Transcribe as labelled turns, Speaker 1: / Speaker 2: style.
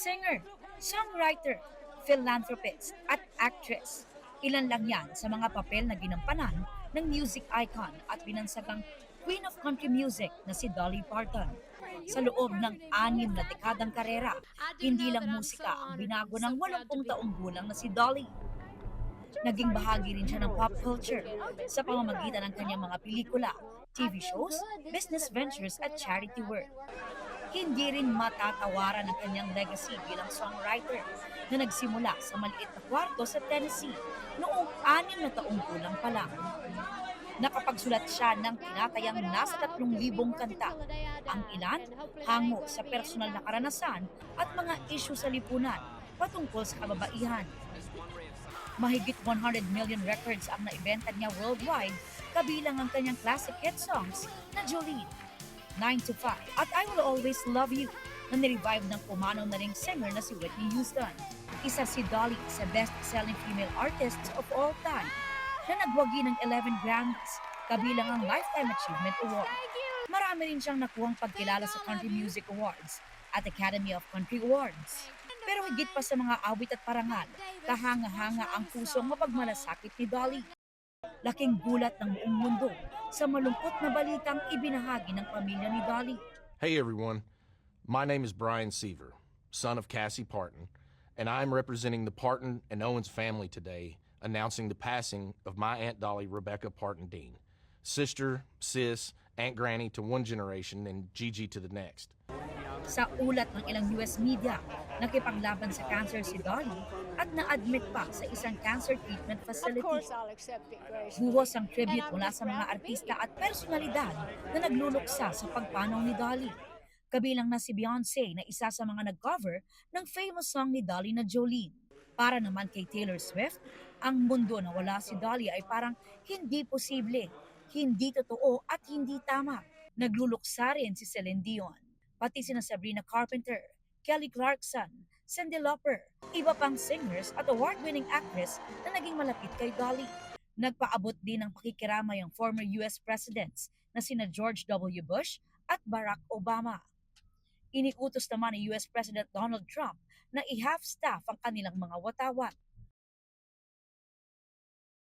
Speaker 1: Singer, songwriter, philanthropist, at actress. Ilan lang yan sa mga papel na ginampanan ng music icon at binansagang Queen of Country Music na si Dolly Parton. Sa loob ng 6 na dekadang karera, hindi lang musika ang binago ng 80 taong gulang na si Dolly. Naging bahagi rin siya ng pop culture sa pamamagitan ng kanyang mga pelikula, TV shows, business ventures at charity work. Hindi rin matatawaran ang kanyang legacy bilang songwriter na nagsimula sa maliit na kwarto sa Tennessee noong 6 na taong gulang pa lang. Nakapagsulat siya ng tinatayang nasa 3,000 kanta, ang ilan hango sa personal na karanasan at mga isyu sa lipunan patungkol sa kababaihan. Mahigit 100 million records ang naibenta niya worldwide, kabilang ang kanyang classic hit songs na Jolene, 9 to 5 at I Will Always Love You na nirevive ng pumanaw na ring singer na si Whitney Houston. Isa si Dolly sa best-selling female artists of all time na nagwagi ng 11 Grammys, kabilang ang Lifetime Achievement Award. Marami rin siyang nakuhang pagkilala sa Country Music Awards at Academy of Country Awards. Pero higit pa sa mga awit at parangal, kahanga-hanga ang pusong mapagmalasakit ni Dolly. Laking gulat ng buong mundo sa malungkot na balitang ibinahagi ng pamilya ni Dolly.
Speaker 2: Hey everyone, my name is Brian Seaver, son of Cassie Parton, and I am representing the Parton and Owens family today, announcing the passing of my Aunt Dolly Rebecca Parton Dean, sister, sis, Aunt Granny to one generation and Gigi to the next.
Speaker 1: Sa ulat ng ilang US media, nakipaglaban sa cancer si Dolly at na-admit pa sa isang cancer treatment facility. Buhos ang tribute mula sa mga artista at personalidad na nagluluksa sa pagpanaw ni Dolly. Kabilang na si Beyonce na isa sa mga nag-cover ng famous song ni Dolly na Jolene. Para naman kay Taylor Swift, ang mundo na wala si Dolly ay parang hindi posible, hindi totoo at hindi tama. Nagluluksa rin si Celine Dion, pati sina Sabrina Carpenter, Kelly Clarkson, Cyndi Lauper, iba pang singers at award-winning actress na naging malapit kay Dolly. Nagpaabot din ng pakikiramay ang former US presidents na sina George W. Bush at Barack Obama. Iniutos naman ni US President Donald Trump na i-half-staff ang kanilang mga watawat.